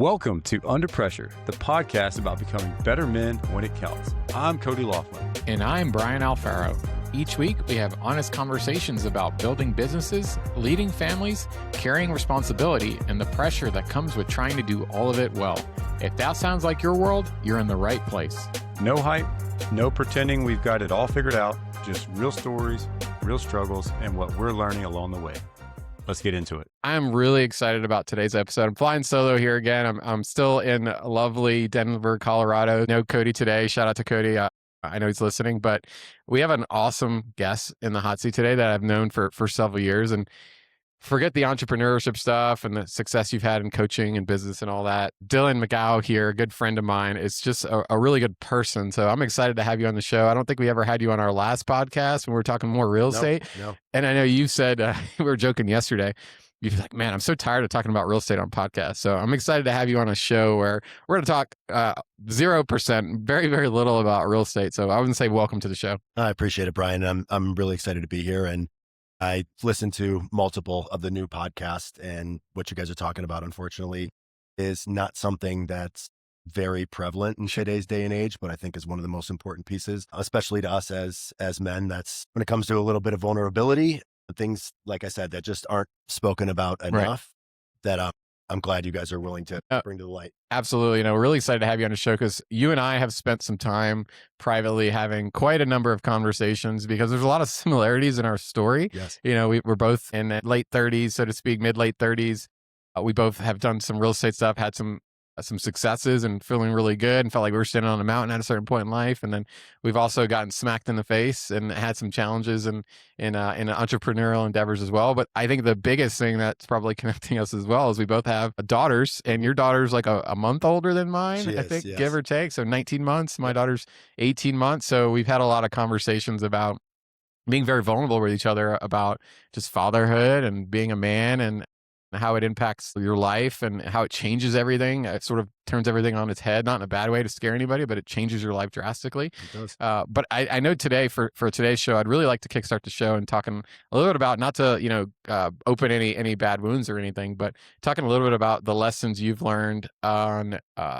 Welcome to Under Pressure, the podcast about becoming better men when it counts. I'm Cody Laughlin. And I'm Brian Alfaro. Each week, we have honest conversations about building businesses, leading families, carrying responsibility, and the pressure that comes with trying to do all of it well. If that sounds like your world, you're in the right place. No hype, no pretending we've got it all figured out, just real stories, real struggles, and what we're learning along the way. Let's get into it. I'm really excited about today's episode. I'm flying solo here again. I'm still in lovely Denver, Colorado. No Cody today. Shout out to Cody. I know he's listening, but we have an awesome guest in the hot seat today that I've known for several years. And forget the entrepreneurship stuff and the success you've had in coaching and business and all that. Dillon McGough here, a good friend of mine, is just a really good person. So I'm excited to have you on the show. I don't think we ever had you on our last podcast when we were talking more real estate. No. And I know you said, we were joking yesterday, you're like, man, I'm so tired of talking about real estate on podcasts. So I'm excited to have you on a show where we're going to talk 0%, very, very little about real estate. So I wouldn't say welcome to the show. I appreciate it, Brian. I'm really excited to be here. And I listened to multiple of the new podcasts, and what you guys are talking about, unfortunately, is not something that's very prevalent in today's day and age, but I think is one of the most important pieces, especially to us as men. That's when it comes to a little bit of vulnerability, things, like I said, that just aren't spoken about enough, right, that I'm glad you guys are willing to bring to the light. Absolutely. We're really excited to have you on the show because you and I have spent some time privately having quite a number of conversations because there's a lot of similarities in our story. Yes. We're both in late 30s, so to speak, mid-late 30s. We both have done some real estate stuff, had some successes and feeling really good and felt like we were standing on a mountain at a certain point in life. And then we've also gotten smacked in the face and had some challenges in entrepreneurial endeavors as well. But I think the biggest thing that's probably connecting us as well is we both have daughters, and your daughter's like a month older than mine, I think, yes, give or take. So 19 months, my daughter's 18 months. So we've had a lot of conversations about being very vulnerable with each other about just fatherhood and being a man and how it impacts your life and how it changes everything. It sort of turns everything on its head, not in a bad way to scare anybody, but it changes your life drastically. It does. But I know today for today's show, I'd really like to kickstart the show and talking a little bit about, not to, open any bad wounds or anything, but talking a little bit about the lessons you've learned on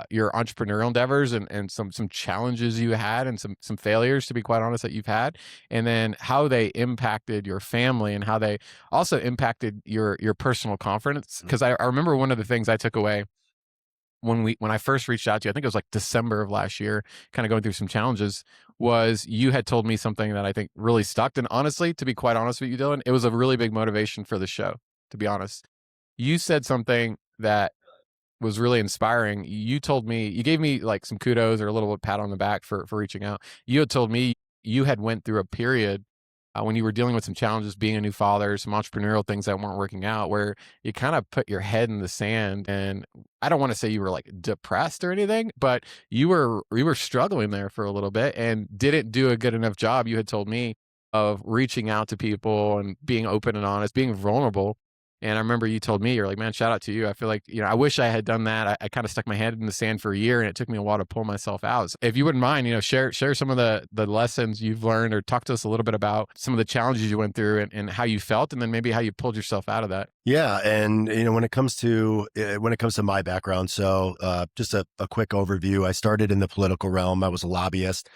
your entrepreneurial endeavors and some challenges you had and some failures, to be quite honest, that you've had, and then how they impacted your family and how they also impacted your personal confidence. Because I remember one of the things I took away when I first reached out to you, I think it was like December of last year, kind of going through some challenges, was you had told me something that I think really stuck. And honestly, to be quite honest with you, Dillon, it was a really big motivation for the show, to be honest. You said something that was really inspiring. You told me, you gave me like some kudos or a little pat on the back for reaching out. You had told me you had went through a period when you were dealing with some challenges, being a new father, some entrepreneurial things that weren't working out, where you kind of put your head in the sand. And I don't want to say you were like depressed or anything, but you were struggling there for a little bit and didn't do a good enough job, you had told me, of reaching out to people and being open and honest, being vulnerable. And I remember you told me, you're like, man, shout out to you. I feel like, I wish I had done that. I kind of stuck my head in the sand for a year, and it took me a while to pull myself out. So if you wouldn't mind, share some of the lessons you've learned, or talk to us a little bit about some of the challenges you went through and how you felt, and then maybe how you pulled yourself out of that. Yeah. And, when it comes to my background, so just a quick overview. I started in the political realm. I was a lobbyist,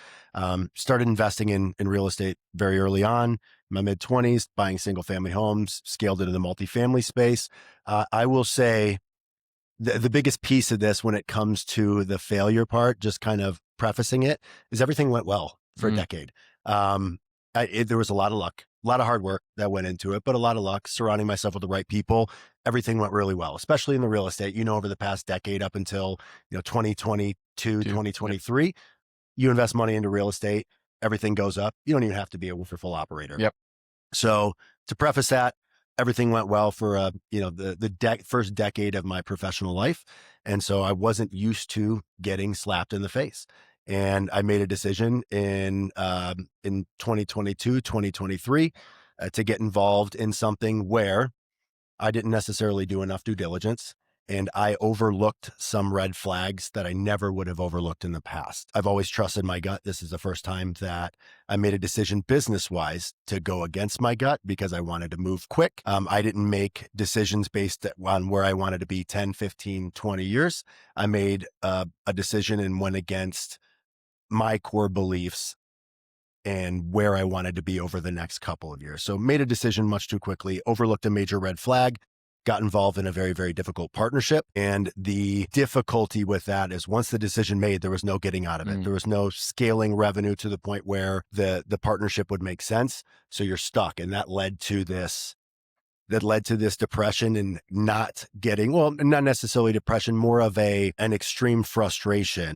started investing in real estate very early on. My mid-20s, buying single-family homes, scaled into the multifamily space. I will say the biggest piece of this when it comes to the failure part, just kind of prefacing it, is everything went well for a decade. There was a lot of luck, a lot of hard work that went into it, but a lot of luck, surrounding myself with the right people. Everything went really well, especially in the real estate. Over the past decade up until 2022, 2023, you invest money into real estate, everything goes up. You don't even have to be a wonderful operator. Yep. So to preface that, everything went well for the first decade of my professional life, and so I wasn't used to getting slapped in the face. And I made a decision in 2022, 2023, to get involved in something where I didn't necessarily do enough due diligence, and I overlooked some red flags that I never would have overlooked in the past. I've always trusted my gut. This is the first time that I made a decision business-wise to go against my gut because I wanted to move quick. I didn't make decisions based on where I wanted to be 10, 15, 20 years. I made a decision and went against my core beliefs and where I wanted to be over the next couple of years. So made a decision much too quickly, overlooked a major red flag, got involved in a very, very difficult partnership. And the difficulty with that is once the decision made, there was no getting out of it. There was no scaling revenue to the point where the partnership would make sense. So you're stuck. And that led to this depression and not necessarily depression, more of an extreme frustration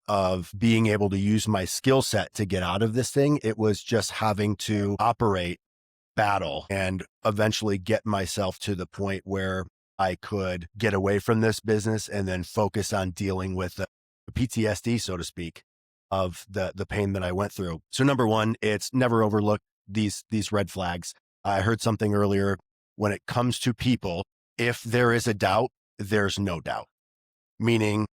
of being able to use my skill set to get out of this thing. It was just having to operate, battle, and eventually get myself to the point where I could get away from this business and then focus on dealing with the PTSD, so to speak, of the pain that I went through. So number one, it's never overlook these red flags. I heard something earlier. When it comes to people, if there is a doubt, there's no doubt, meaning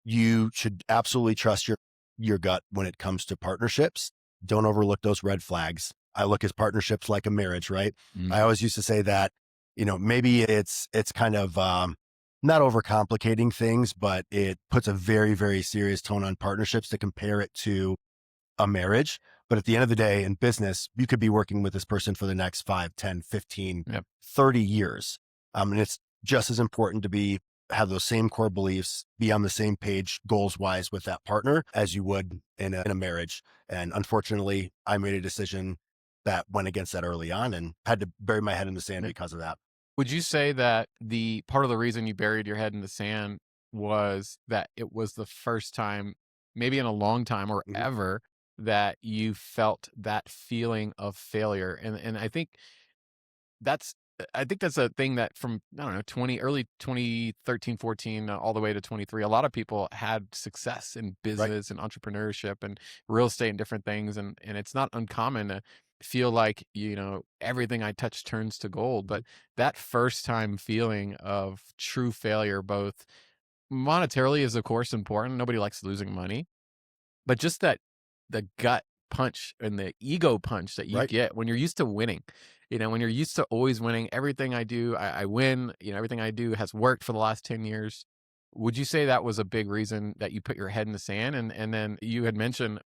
you should absolutely trust your gut when it comes to partnerships. Don't overlook those red flags. I look at partnerships like a marriage, right? I always used to say that, maybe it's kind of not overcomplicating things, but it puts a very, very serious tone on partnerships to compare it to a marriage. But at the end of the day, in business, you could be working with this person for the next 5, 10, 15, 30 years. And it's just as important to have those same core beliefs, be on the same page goals wise with that partner as you would in a marriage. And unfortunately, I made a decision that went against that early on and had to bury my head in the sand because of that. Would you say that the part of the reason you buried your head in the sand was that it was the first time, maybe in a long time or ever, that you felt that feeling of failure? And I think that's a thing that from, I don't know, early 2013, 14, all the way to 23, a lot of people had success in business and entrepreneurship and real estate and different things. And it's not uncommon to feel like, everything I touch turns to gold. But that first time feeling of true failure, both monetarily is of course important. Nobody likes losing money, but just that the gut punch and the ego punch that you get when you're used to winning. When you're used to always winning, everything I do, I win, everything I do has worked for the last 10 years. Would you say that was a big reason that you put your head in the sand? And then you had mentioned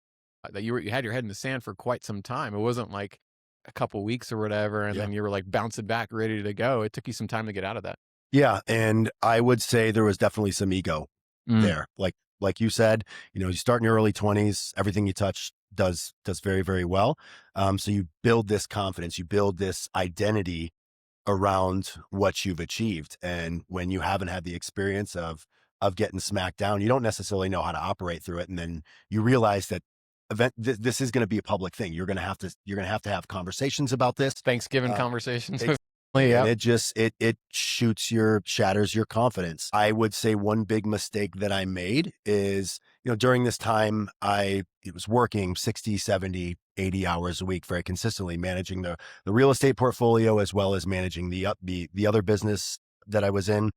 that you had your head in the sand for quite some time. It wasn't like a couple weeks or whatever, and then you were like bouncing back, ready to go. It took you some time to get out of that. Yeah. And I would say there was definitely some ego there. Like you said, you start in your early 20s, everything you touch does very, very well. So you build this confidence, you build this identity around what you've achieved. And when you haven't had the experience of getting smacked down, you don't necessarily know how to operate through it. And then you realize that this is going to be a public thing. You're going to have to have conversations about this. Thanksgiving conversations. And it shatters your confidence. I would say one big mistake that I made is, during this time, I was working 60, 70, 80 hours a week very consistently, managing the real estate portfolio as well as managing the other business that I was in.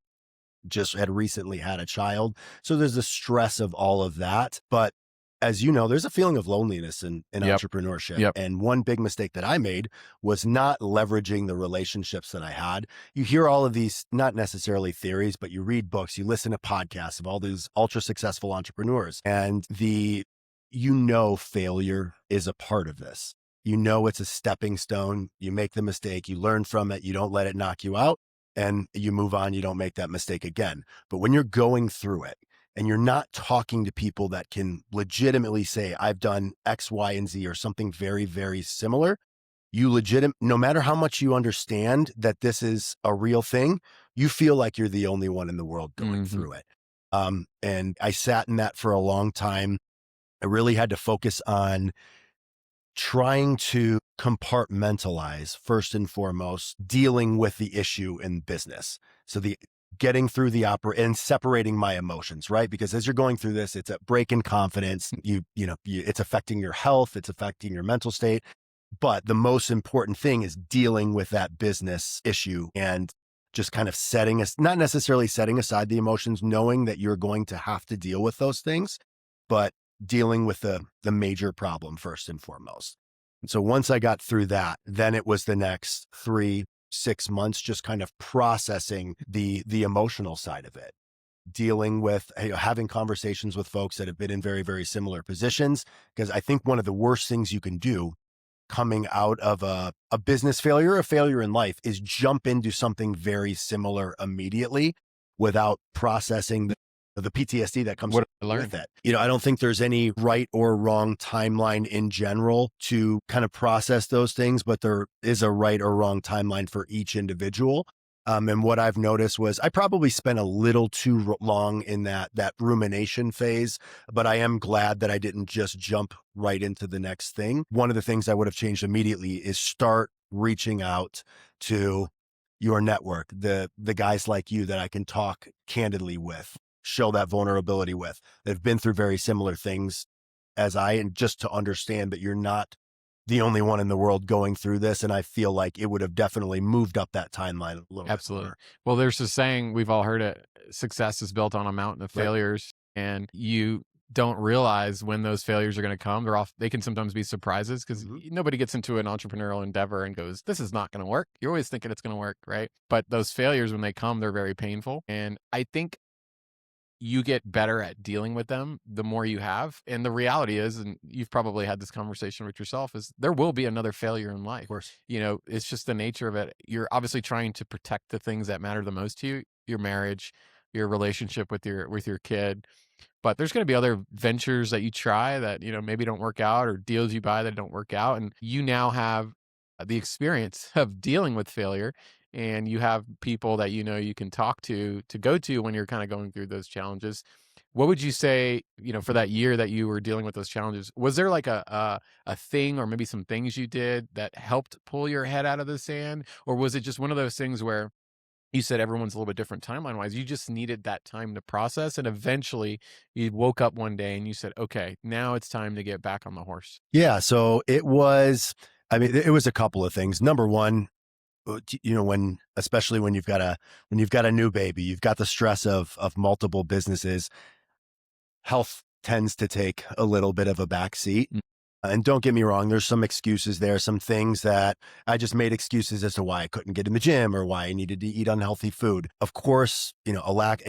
Just had recently had a child. So there's the stress of all of that. But as you know, there's a feeling of loneliness in entrepreneurship. And one big mistake that I made was not leveraging the relationships that I had. You hear all of these, not necessarily theories, but you read books, you listen to podcasts of all these ultra successful entrepreneurs, and failure is a part of this. It's a stepping stone. You make the mistake, you learn from it, you don't let it knock you out, and you move on. You don't make that mistake again. But when you're going through it, and you're not talking to people that can legitimately say, I've done X, Y, and Z or something very, very similar, no matter how much you understand that this is a real thing, you feel like you're the only one in the world going through it. And I sat in that for a long time. I really had to focus on trying to compartmentalize, first and foremost, dealing with the issue in business. So getting through and separating my emotions, right? Because as you're going through this, it's a break in confidence. It's affecting your health. It's affecting your mental state. But the most important thing is dealing with that business issue and just kind of not necessarily setting aside the emotions, knowing that you're going to have to deal with those things, but dealing with the major problem first and foremost. And so once I got through that, then it was the next 3-6 months, just kind of processing the emotional side of it, dealing with having conversations with folks that have been in very, very similar positions. Because I think one of the worst things you can do coming out of a business failure, a failure in life, is jump into something very similar immediately without processing the PTSD that comes with it. I don't think there's any right or wrong timeline in general to kind of process those things, but there is a right or wrong timeline for each individual. And what I've noticed was I probably spent a little too long in that rumination phase, but I am glad that I didn't just jump right into the next thing. One of the things I would have changed immediately is start reaching out to your network, the guys like you that I can talk candidly with, show that vulnerability with, that have been through very similar things as I, and just to understand that you're not the only one in the world going through this. And I feel like it would have definitely moved up that timeline a little Absolutely. bit more. Well, there's a saying, we've all heard it, success is built on a mountain of failures. And you don't realize when those failures are going to come. They can sometimes be surprises, because nobody gets into an entrepreneurial endeavor and goes, this is not going to work. You're always thinking it's going to work, right? But those failures, when they come, they're very painful. And I think you get better at dealing with them the more you have. And the reality is, and you've probably had this conversation with yourself, is there will be another failure in life. Of course. It's just the nature of it. You're obviously trying to protect the things that matter the most to you, your marriage, your relationship with your kid. But there's going to be other ventures that you try that, maybe don't work out, or deals you buy that don't work out. And you now have the experience of dealing with failure, and you have people that you can talk to go to when you're kind of going through those challenges. What would you say, for that year that you were dealing with those challenges, was there like a thing, or maybe some things you did that helped pull your head out of the sand? Or was it just one of those things where you said everyone's a little bit different timeline wise, you just needed that time to process, and eventually you woke up one day and you said, okay, now it's time to get back on the horse? Yeah. So it was a couple of things. Number one, especially when you've got a new baby, you've got the stress of multiple businesses, health tends to take a little bit of a backseat. And don't get me wrong, there's some excuses there, some things that I just made excuses as to why I couldn't get in the gym or why I needed to eat unhealthy food. Of course,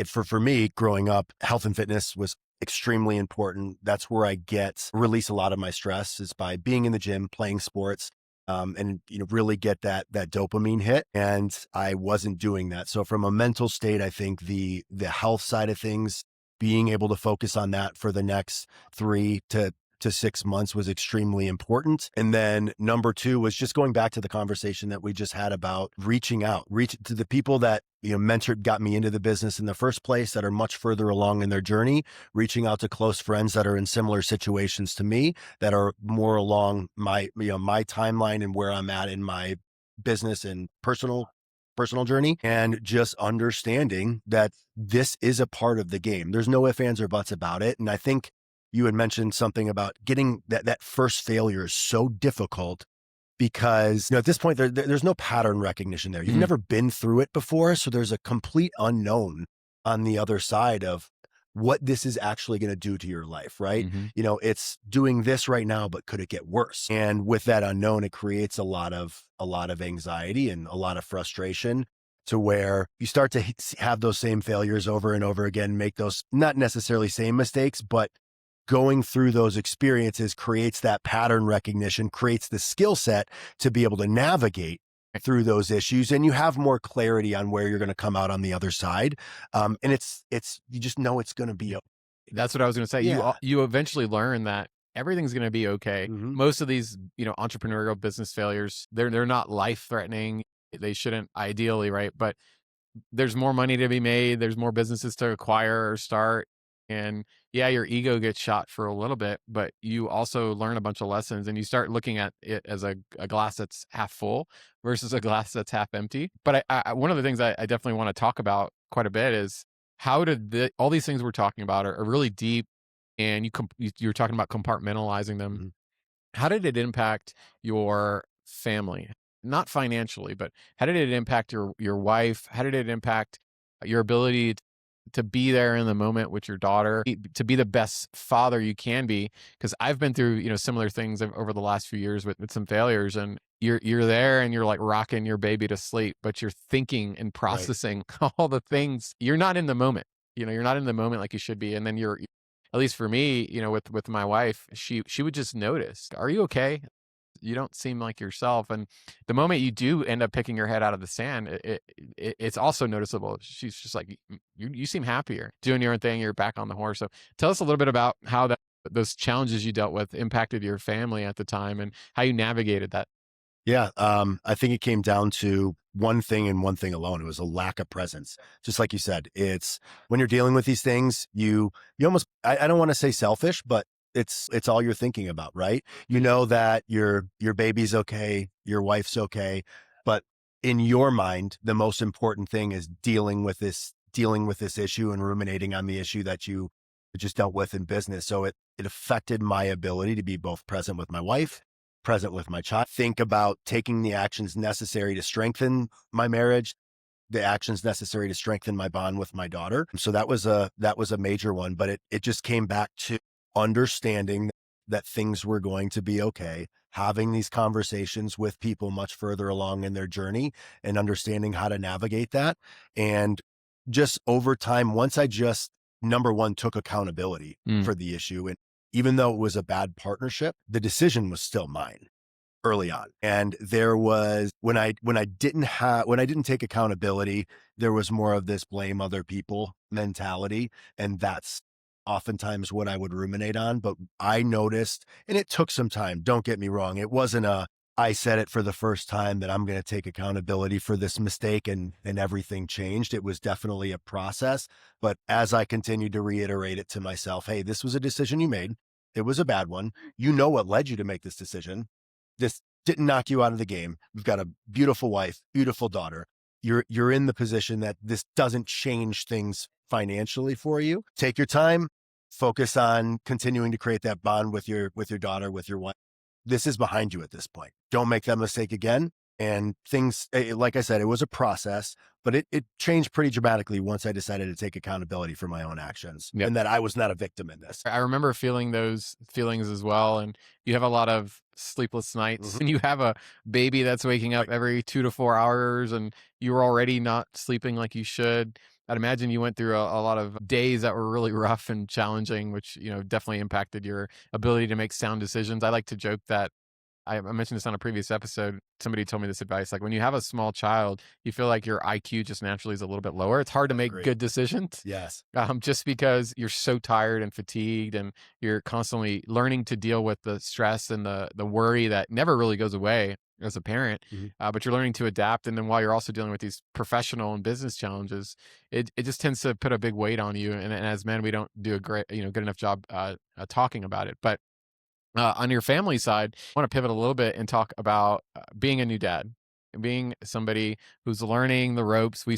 for me growing up, health and fitness was extremely important. That's where I release a lot of my stress, is by being in the gym, playing sports. And really get that dopamine hit. And I wasn't doing that. So from a mental state, I think the health side of things, being able to focus on that for the next 3 to 6 months was extremely important. And then number two was just going back to the conversation that we just had about reaching to the people that mentored, got me into the business in the first place, that are much further along in their journey, reaching out to close friends that are in similar situations to me, that are more along my timeline and where I'm at in my business and personal journey, and just understanding that this is a part of the game. There's no ifs, ands, or buts about it. And I think you had mentioned something about getting that first failure is so difficult, because at this point there's no pattern recognition there. You've never been through it before, so there's a complete unknown on the other side of what this is actually going to do to your life, right? It's doing this right now, but could it get worse? And with that unknown, it creates a lot of anxiety and a lot of frustration, to where you start to have those same failures over and over again, make those not necessarily same mistakes, but going through those experiences creates that pattern recognition, creates the skill set to be able to navigate through those issues, and you have more clarity on where you're going to come out on the other side. And it's you just know it's going to be okay. That's what I was going to say. Yeah. You eventually learn that everything's going to be okay. Most of these, entrepreneurial business failures, they're not life threatening. They shouldn't, ideally, right? But there's more money to be made. There's more businesses to acquire or start. And yeah, your ego gets shot for a little bit, but you also learn a bunch of lessons, and you start looking at it as a glass that's half full versus a glass that's half empty. But one of the things I definitely want to talk about quite a bit is, how did all these things we're talking about are really deep, and you're talking about compartmentalizing them. How did it impact your family? not financially, but how did it impact your wife? How did it impact your ability to be there in the moment with your daughter, to be the best father you can be? Because I've been through, similar things over the last few years with some failures, and you're there and you're like rocking your baby to sleep, but you're thinking and Right. processing all the things. You're not in the moment. You're not in the moment like you should be. And then at least for me, with my wife, she would just notice, "Are you okay? You don't seem like yourself." And the moment you do end up picking your head out of the sand, it's also noticeable. She's just like, you seem happier doing your own thing. You're back on the horse." So tell us a little bit about how those challenges you dealt with impacted your family at the time and how you navigated that. Yeah. I think it came down to one thing and one thing alone. It was a lack of presence. Just like you said, it's when you're dealing with these things, you almost, I don't want to say selfish, but it's all you're thinking about, right? You know that your baby's okay, your wife's okay, but in your mind, the most important thing is dealing with this issue and ruminating on the issue that you just dealt with in business. So it affected my ability to be both present with my wife, present with my child, think about taking the actions necessary to strengthen my marriage, the actions necessary to strengthen my bond with my daughter. So that was a major one, but it just came back to understanding that things were going to be okay, having these conversations with people much further along in their journey and understanding how to navigate that. And just over time, once I just, number one, took accountability for the issue. And even though it was a bad partnership, the decision was still mine early on. And there was, when I didn't take accountability, there was more of this blame other people mentality. And that's oftentimes what I would ruminate on. But I noticed, and it took some time, don't get me wrong. It wasn't I said it for the first time that I'm going to take accountability for this mistake and everything changed. It was definitely a process. But as I continued to reiterate it to myself, hey, this was a decision you made. It was a bad one. You know what led you to make this decision. This didn't knock you out of the game. You've got a beautiful wife, beautiful daughter. You're in the position that this doesn't change things financially for you. Take your time, focus on continuing to create that bond with your daughter, with your wife. This is behind you at this point. Don't make that mistake again. And things, like I said, it was a process, but it changed pretty dramatically once I decided to take accountability for my own actions and that I was not a victim in this. I remember feeling those feelings as well. And you have a lot of sleepless nights and you have a baby that's waking up every 2 to 4 hours and you're already not sleeping like you should. I'd imagine you went through a lot of days that were really rough and challenging, which, definitely impacted your ability to make sound decisions. I like to joke that I mentioned this on a previous episode. Somebody told me this advice. Like when you have a small child, you feel like your IQ just naturally is a little bit lower. It's hard to make good decisions. Yes. Just because you're so tired and fatigued and you're constantly learning to deal with the stress and the worry that never really goes away as a parent, but you're learning to adapt. And then while you're also dealing with these professional and business challenges, it just tends to put a big weight on you. And as men, we don't do a great, good enough job talking about it. But on your family side, I want to pivot a little bit and talk about being a new dad, being somebody who's learning the ropes. We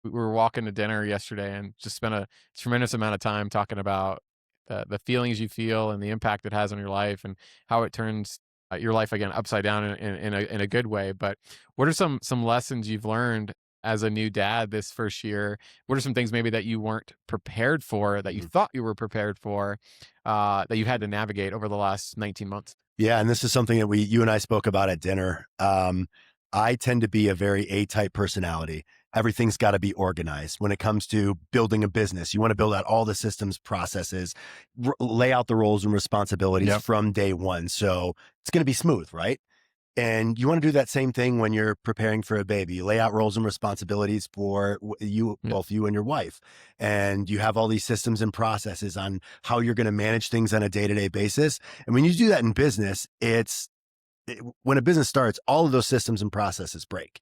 were walking to dinner yesterday and just spent a tremendous amount of time talking about the feelings you feel and the impact it has on your life and how it turns your life again upside down in a good way. But what are some lessons you've learned as a new dad this first year? What are some things maybe that you weren't prepared for, that you thought you were prepared for, that you had to navigate over the last 19 months? Yeah. And this is something that you and I spoke about at dinner. I tend to be a very A-type personality. Everything's got to be organized when it comes to building a business. You want to build out all the systems, processes, lay out the roles and responsibilities from day one. So it's going to be smooth, right? And you want to do that same thing when you're preparing for a baby. You lay out roles and responsibilities for both you and your wife. And you have all these systems and processes on how you're going to manage things on a day-to-day basis. And when you do that in business, when a business starts, all of those systems and processes break.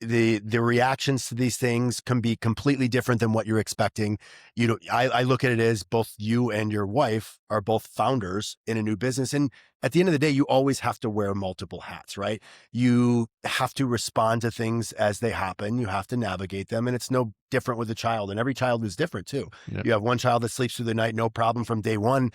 The reactions to these things can be completely different than what you're expecting. I look at it as both you and your wife are both founders in a new business. And at the end of the day, you always have to wear multiple hats, right? You have to respond to things as they happen. You have to navigate them. And it's no different with a child. And every child is different too. You have one child that sleeps through the night, no problem from day one.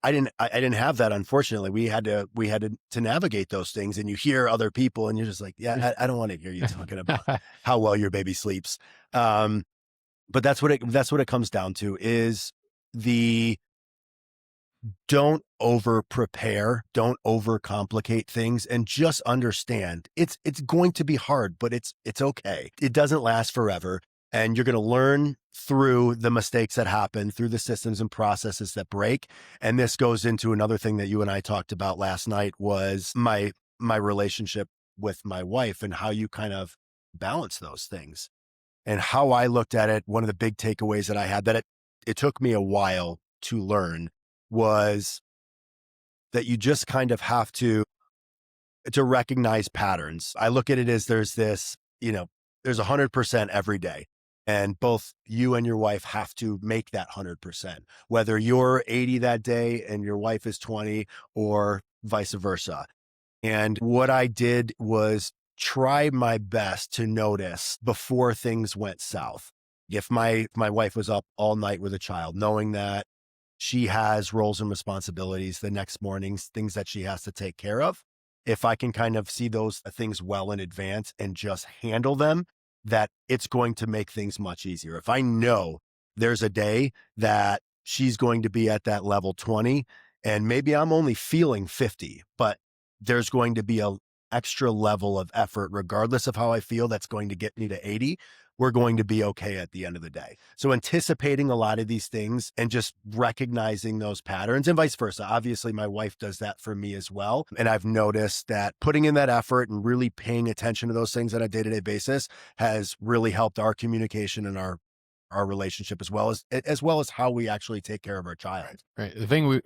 I didn't have that. Unfortunately, we had to navigate those things, and you hear other people and you're just like, yeah, I don't want to hear you talking about how well your baby sleeps. But that's what it comes down to is the don't over prepare, don't overcomplicate things, and just understand it's going to be hard, but it's okay. It doesn't last forever. And you're going to learn through the mistakes that happen, through the systems and processes that break. And this goes into another thing that you and I talked about last night was my relationship with my wife and how you kind of balance those things. And how I looked at it, one of the big takeaways that I had that it took me a while to learn was that you just kind of have to recognize patterns. I look at it as there's this, there's 100% every day. And both you and your wife have to make that 100%, whether you're 80 that day and your wife is 20 or vice versa. And what I did was try my best to notice before things went south. If my wife was up all night with a child, knowing that she has roles and responsibilities the next mornings, things that she has to take care of, if I can kind of see those things well in advance and just handle them, that it's going to make things much easier. If I know there's a day that she's going to be at that level 20 and maybe I'm only feeling 50, but there's going to be a extra level of effort, regardless of how I feel, that's going to get me to 80, we're going to be okay at the end of the day. So anticipating a lot of these things and just recognizing those patterns and vice versa. Obviously, my wife does that for me as well. And I've noticed that putting in that effort and really paying attention to those things on a day-to-day basis has really helped our communication and our relationship as well as how we actually take care of our child. Right. The thing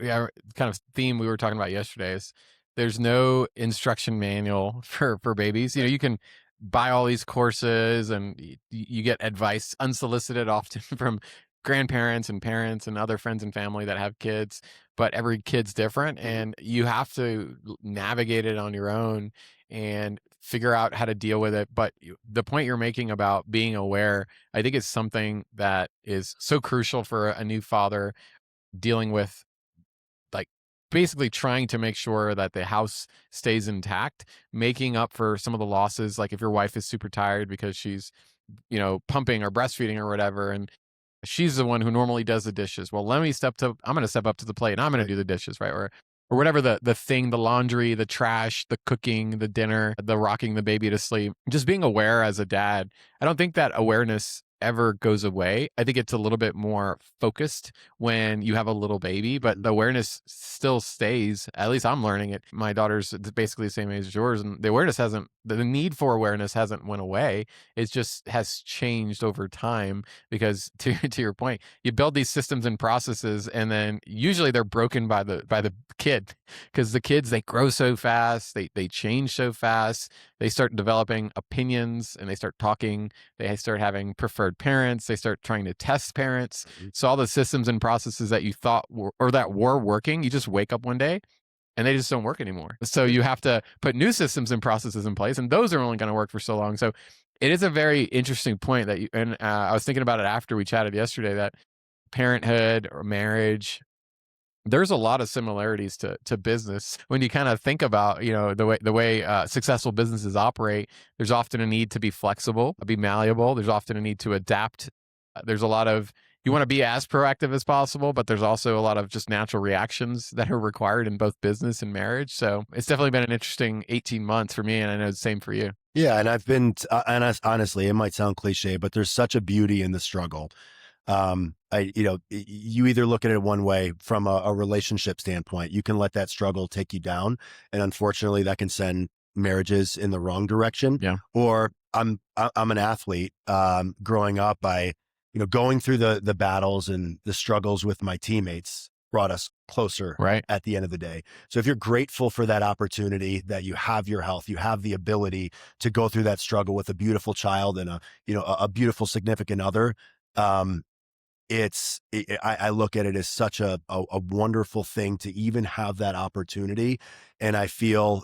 kind of theme we were talking about yesterday is there's no instruction manual for babies. You can buy all these courses and you get advice unsolicited often from grandparents and parents and other friends and family that have kids, but every kid's different and you have to navigate it on your own and figure out how to deal with it. But the point you're making about being aware, I think is something that is so crucial for a new father dealing with, like, basically trying to make sure that the house stays intact, making up for some of the losses. Like if your wife is super tired because she's, pumping or breastfeeding or whatever, and she's the one who normally does the dishes. Well, I'm going to step up to the plate and I'm going to do the dishes, right? Or whatever the thing, the laundry, the trash, the cooking, the dinner, the rocking the baby to sleep. Just being aware as a dad. I don't think that awareness ever goes away. I think it's a little bit more focused when you have a little baby, but the awareness still stays. At least I'm learning it. My daughter's basically the same age as yours, and the need for awareness hasn't went away. It just has changed over time because to your point, you build these systems and processes, and then usually they're broken by the kid, because the kids, they grow so fast, they change so fast, they start developing opinions and they start talking, they start having preferred parents, they start trying to test parents. So all the systems and processes that you thought were working, you just wake up one day and they just don't work anymore. So you have to put new systems and processes in place, and those are only going to work for so long. So it is a very interesting point that I was thinking about it after we chatted yesterday, that parenthood or marriage, there's a lot of similarities to business. When you kind of think about, the way successful businesses operate, there's often a need to be flexible, be malleable. There's often a need to adapt. There's a lot of, you want to be as proactive as possible, but there's also a lot of just natural reactions that are required in both business and marriage. So it's definitely been an interesting 18 months for me, and I know the same for you. Yeah, and I've been, honestly, it might sound cliche, but there's such a beauty in the struggle. You either look at it one way from a relationship standpoint, you can let that struggle take you down. And unfortunately that can send marriages in the wrong direction. Yeah. Or I'm an athlete, growing up, going through the battles and the struggles with my teammates brought us closer right at the end of the day. So if you're grateful for that opportunity, that you have your health, you have the ability to go through that struggle with a beautiful child and a beautiful significant other, I look at it as such a wonderful thing to even have that opportunity. And I feel,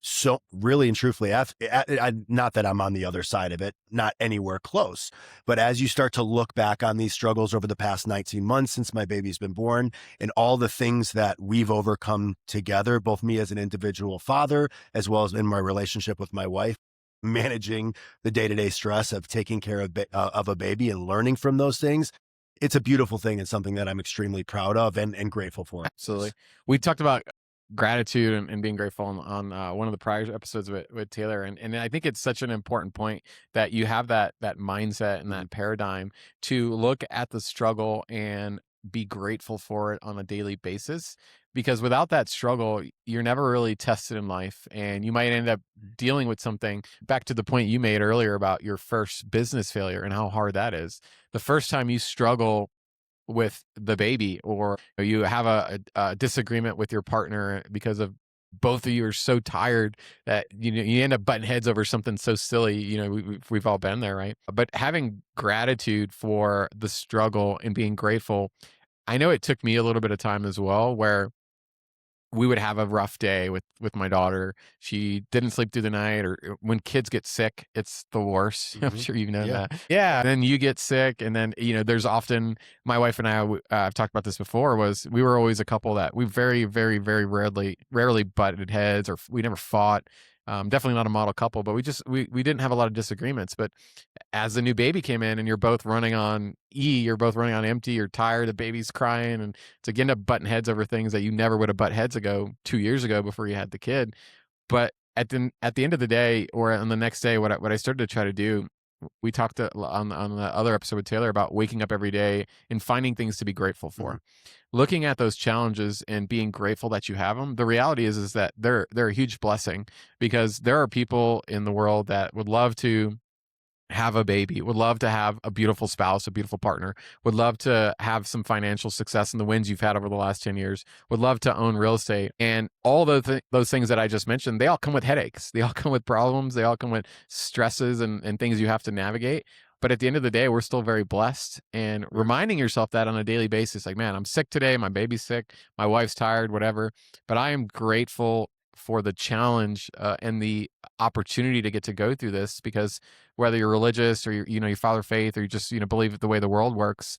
so really and truthfully, not that I'm on the other side of it, not anywhere close, but as you start to look back on these struggles over the past 19 months since my baby's been born and all the things that we've overcome together, both me as an individual father, as well as in my relationship with my wife, managing the day-to-day stress of taking care of a baby and learning from those things, it's a beautiful thing and something that I'm extremely proud of and grateful for. Absolutely. We talked about gratitude and being grateful on one of the prior episodes with Taylor. And I think it's such an important point that you have that mindset and that paradigm to look at the struggle and be grateful for it on a daily basis. Because without that struggle, you're never really tested in life, and you might end up dealing with something. Back to the point you made earlier about your first business failure and how hard that is. The first time you struggle with the baby, or you have a disagreement with your partner because of both of you are so tired that you end up butting heads over something so silly. We've all been there, right? But having gratitude for the struggle and being grateful, I know it took me a little bit of time as well, where we would have a rough day with my daughter. She didn't sleep through the night, or when kids get sick, it's the worst. I'm sure you've known that. Yeah. Then you get sick, and then there's often, my wife and I, I've talked about this before, was we were always a couple that we very, very, very rarely butted heads, or we never fought. Definitely not a model couple, but we didn't have a lot of disagreements. But as the new baby came in and you're both running on you're both running on empty, you're tired, the baby's crying, and to end up butting heads over things that you never would have butt heads 2 years ago before you had the kid. But at the end of the day, or on the next day, what I started to try to do, we talked on the other episode with Taylor about waking up every day and finding things to be grateful for. Looking at those challenges and being grateful that you have them. The reality is that they're a huge blessing, because there are people in the world that would love to have a baby, would love to have a beautiful spouse, a beautiful partner, would love to have some financial success in the wins you've had over the last 10 years, would love to own real estate. And all those things that I just mentioned, they all come with headaches. They all come with problems. They all come with stresses and things you have to navigate. But at the end of the day, we're still very blessed, and reminding yourself that on a daily basis, like, man, I'm sick today. My baby's sick. My wife's tired, whatever. But I am grateful for the challenge and the opportunity to get to go through this, because whether you're religious or you follow faith, or you just believe the way the world works,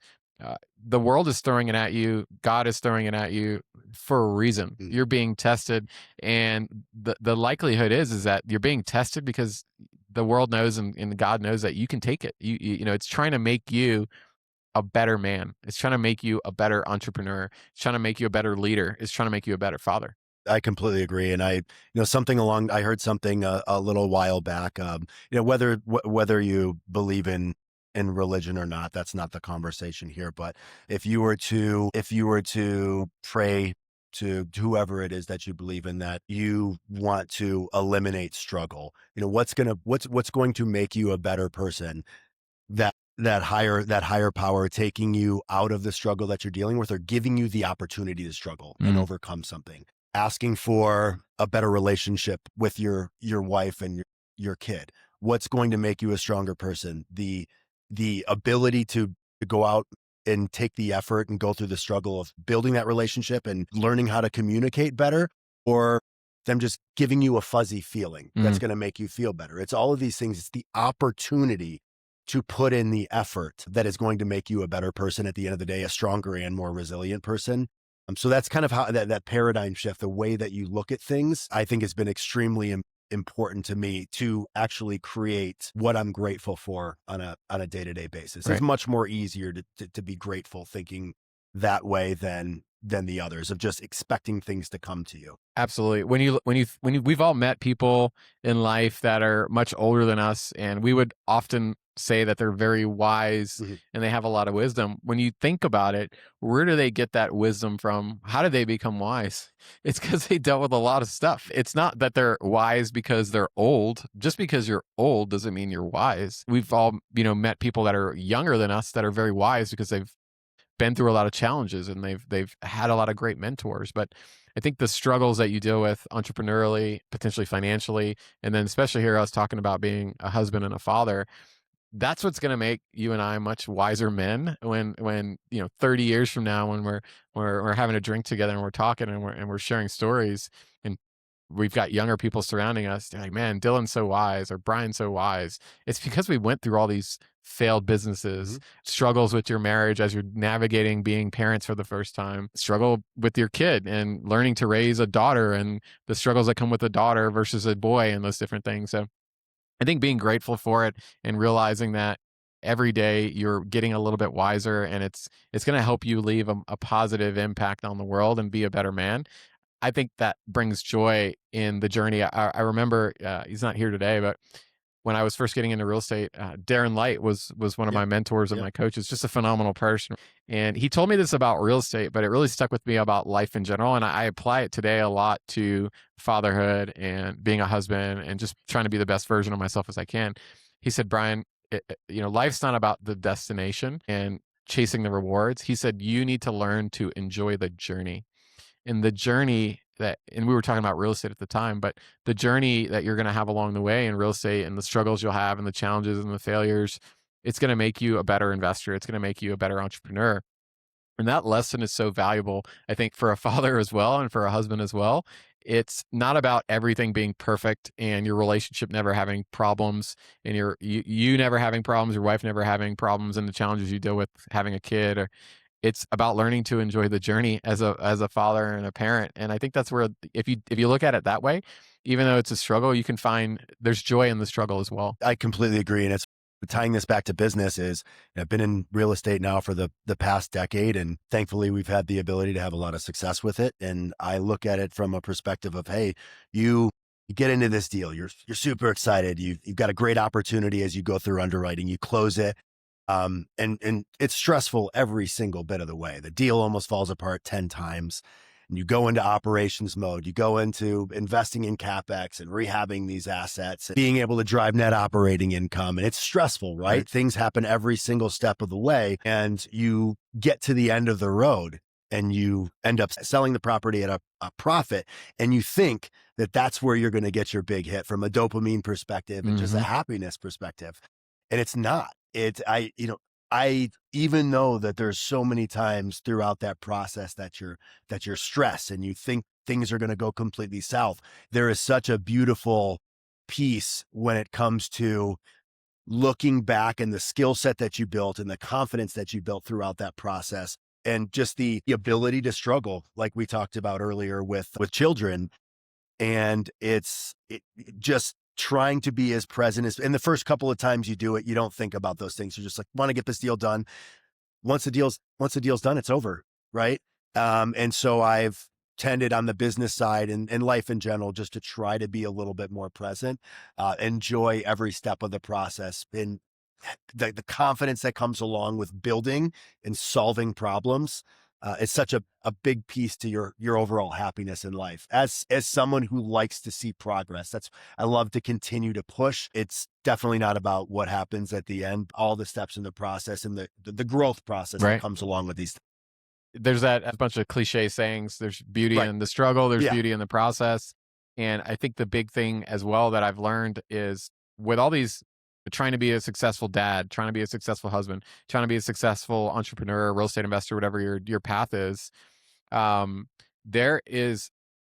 the world is throwing it at you. God is throwing it at you for a reason. You're being tested, and the likelihood is that you're being tested because the world knows and God knows that you can take it. It's trying to make you a better man. It's trying to make you a better entrepreneur. It's trying to make you a better leader. It's trying to make you a better father. I completely agree. And I heard something a little while back, whether you believe in religion or not, that's not the conversation here. But if you were to pray to whoever it is that you believe in, that you want to eliminate struggle, what's going to make you a better person, that higher power taking you out of the struggle that you're dealing with, or giving you the opportunity to struggle and overcome something, asking for a better relationship with your wife and your kid. What's going to make you a stronger person? The ability to go out and take the effort and go through the struggle of building that relationship and learning how to communicate better, or them just giving you a fuzzy feeling that's going to make you feel better. It's all of these things. It's the opportunity to put in the effort that is going to make you a better person at the end of the day, a stronger and more resilient person. So that's kind of how that paradigm shift, the way that you look at things, I think has been extremely important to me to actually create what I'm grateful for on a day-to-day basis. Right. It's much more easier to be grateful thinking that way than the others, of just expecting things to come to you. Absolutely. When we've all met people in life that are much older than us, and we would often say that they're very wise and they have a lot of wisdom. When you think about it, where do they get that wisdom from? How do they become wise? It's because they dealt with a lot of stuff. It's not that they're wise because they're old. Just because you're old doesn't mean you're wise. We've all, met people that are younger than us that are very wise because they've been through a lot of challenges and they've had a lot of great mentors. But I think the struggles that you deal with entrepreneurially, potentially financially, and then especially here I was talking about being a husband and a father, that's what's going to make you and I much wiser men when 30 years from now, when we're having a drink together and we're talking and we're sharing stories, and we've got younger people surrounding us, they're like, man, Dillon's so wise or Brian's so wise. It's because we went through all these failed businesses, struggles with your marriage as you're navigating being parents for the first time, struggle with your kid and learning to raise a daughter and the struggles that come with a daughter versus a boy and those different things. So I think being grateful for it and realizing that every day you're getting a little bit wiser, and it's going to help you leave a positive impact on the world and be a better man. I think that brings joy in the journey. I remember, he's not here today, but when I was first getting into real estate, Darren Light was one of my mentors and my coaches, just a phenomenal person. And he told me this about real estate, but it really stuck with me about life in general. And I apply it today a lot to fatherhood and being a husband and just trying to be the best version of myself as I can. He said, Brian, life's not about the destination and chasing the rewards. He said, you need to learn to enjoy the journey. And the journey and we were talking about real estate at the time, but the journey that you're going to have along the way in real estate and the struggles you'll have and the challenges and the failures, it's going to make you a better investor. It's going to make you a better entrepreneur. And that lesson is so valuable, I think, for a father as well and for a husband as well. It's not about everything being perfect and your relationship never having problems and you never having problems, your wife never having problems, and the challenges you deal with having a kid. It's about learning to enjoy the journey as a father and a parent. And I think that's where, if you look at it that way, even though it's a struggle, you can find there's joy in the struggle as well. I completely agree. And it's tying this back to business is, I've been in real estate now for the past decade, and thankfully we've had the ability to have a lot of success with it. And I look at it from a perspective of, hey, you get into this deal, you're super excited. You've got a great opportunity as you go through underwriting, you close it. And it's stressful every single bit of the way. The deal almost falls apart 10 times. And you go into operations mode, you go into investing in CapEx and rehabbing these assets, and being able to drive net operating income. And it's stressful, right? Things happen every single step of the way. And you get to the end of the road and you end up selling the property at a profit. And you think that that's where you're going to get your big hit from a dopamine perspective and just a happiness perspective. And it's not. I even know that there's so many times throughout that process that you're stressed and you think things are going to go completely south. There is such a beautiful piece when it comes to looking back and the skill set that you built and the confidence that you built throughout that process, and just the ability to struggle, like we talked about earlier with children. And it's just trying to be as present as, in the first couple of times you do it, you don't think about those things. You're just like, want to get this deal done. Once the deal's done, it's over. Right. And so I've tended on the business side and life in general, just to try to be a little bit more present, enjoy every step of the process, and the confidence that comes along with building and solving problems. It's such a big piece to your overall happiness in life. As someone who likes to see progress, I love to continue to push. It's definitely not about what happens at the end, all the steps in the process and the growth process that comes along with these. There's a bunch of cliche sayings. There's beauty in the struggle. There's beauty in the process. And I think the big thing as well that I've learned is, with all these, trying to be a successful dad, trying to be a successful husband, trying to be a successful entrepreneur, real estate investor, whatever your path is, there is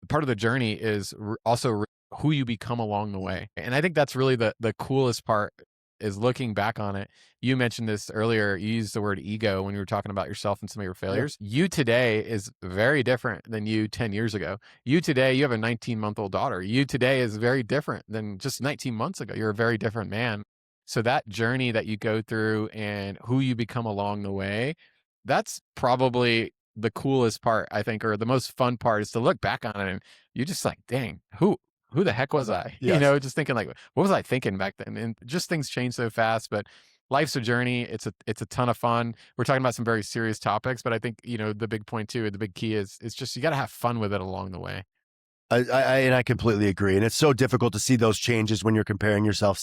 part of the journey is also who you become along the way. And I think that's really the coolest part, is looking back on it. You mentioned this earlier. You used the word ego when you were talking about yourself and some of your failures. You today is very different than you 10 years ago. You today, you have a 19-month-old daughter. You today is very different than just 19 months ago. You're a very different man. So that journey that you go through and who you become along the way, that's probably the coolest part, I think, or the most fun part, is to look back on it and you're just like, dang, who the heck was I? Yes. Just thinking like, what was I thinking back then? And just things change so fast, but life's a journey. It's a ton of fun. We're talking about some very serious topics, but I think, the big point too, the big key is, it's just, you got to have fun with it along the way. I completely agree. And it's so difficult to see those changes when you're comparing yourself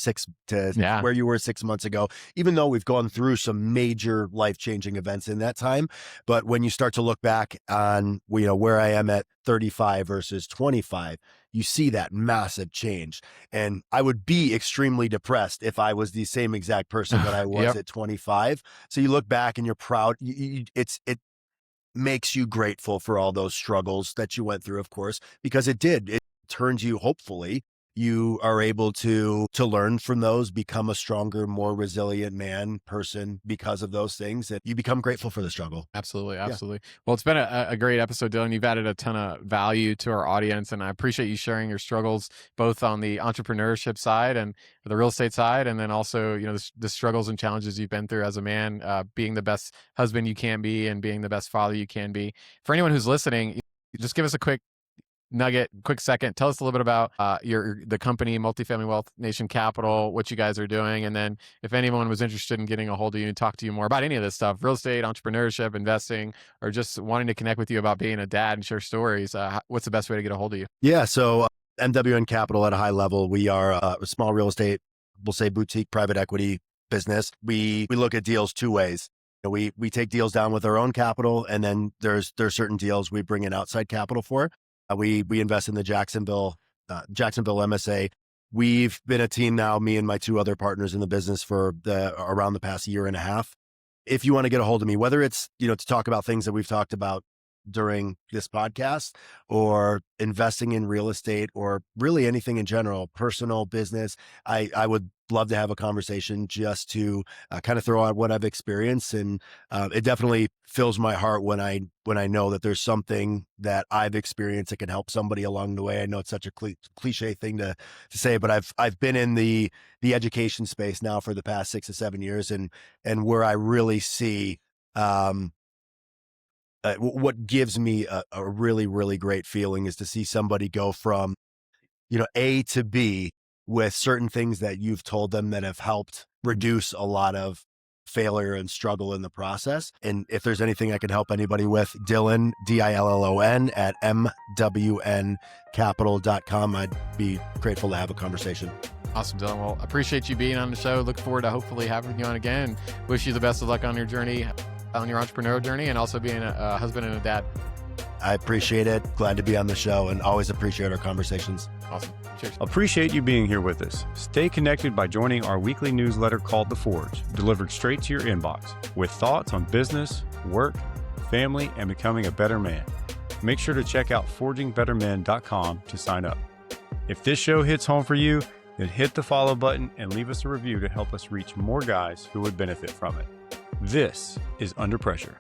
where you were 6 months ago, even though we've gone through some major life-changing events in that time. But when you start to look back on, where I am at 35 versus 25, you see that massive change. And I would be extremely depressed if I was the same exact person that I was at 25. So you look back and you're proud. It makes you grateful for all those struggles that you went through, of course, because it turns you, hopefully, you are able to learn from those, become a stronger, more resilient person because of those things, and you become grateful for the struggle. Absolutely. Absolutely. Yeah. Well, it's been a great episode, Dillon. You've added a ton of value to our audience, and I appreciate you sharing your struggles, both on the entrepreneurship side and the real estate side, and then also, the struggles and challenges you've been through as a man, being the best husband you can be and being the best father you can be. For anyone who's listening, just give us a quick nugget, quick second. Tell us a little bit about the company, Multifamily Wealth Nation Capital, what you guys are doing, and then if anyone was interested in getting a hold of you and talk to you more about any of this stuff, real estate, entrepreneurship, investing, or just wanting to connect with you about being a dad and share stories, what's the best way to get a hold of you? Yeah, so MWN Capital at a high level, we are a small real estate, we'll say boutique private equity business. We look at deals two ways. We take deals down with our own capital, and then there's certain deals we bring in outside capital for. We invest in the Jacksonville MSA. We've been a team now, me and my two other partners in the business, for around the past year and a half. If you want to get a hold of me, whether it's, to talk about things that we've talked about during this podcast, or investing in real estate, or really anything in general, personal, business, I would love to have a conversation just to kind of throw out what I've experienced. And it definitely fills my heart when I know that there's something that I've experienced that can help somebody along the way. I know it's such a cliche thing to say, but I've been in the education space now for the past 6 to 7 years, and where I really see what gives me a really, really great feeling is to see somebody go from, A to B with certain things that you've told them that have helped reduce a lot of failure and struggle in the process. And if there's anything I can help anybody with, Dillon, Dillon at MWNcapital.com, I'd be grateful to have a conversation. Awesome, Dillon. Well, appreciate you being on the show. Look forward to hopefully having you on again. Wish you the best of luck on your journey, on your entrepreneurial journey, and also being a husband and a dad. I appreciate it. Glad to be on the show, and always appreciate our conversations. Awesome. Cheers. Appreciate you being here with us. Stay connected by joining our weekly newsletter called The Forge, delivered straight to your inbox with thoughts on business, work, family, and becoming a better man. Make sure to check out forgingbettermen.com to sign up. If this show hits home for you, then hit the follow button and leave us a review to help us reach more guys who would benefit from it. This is Under Pressure.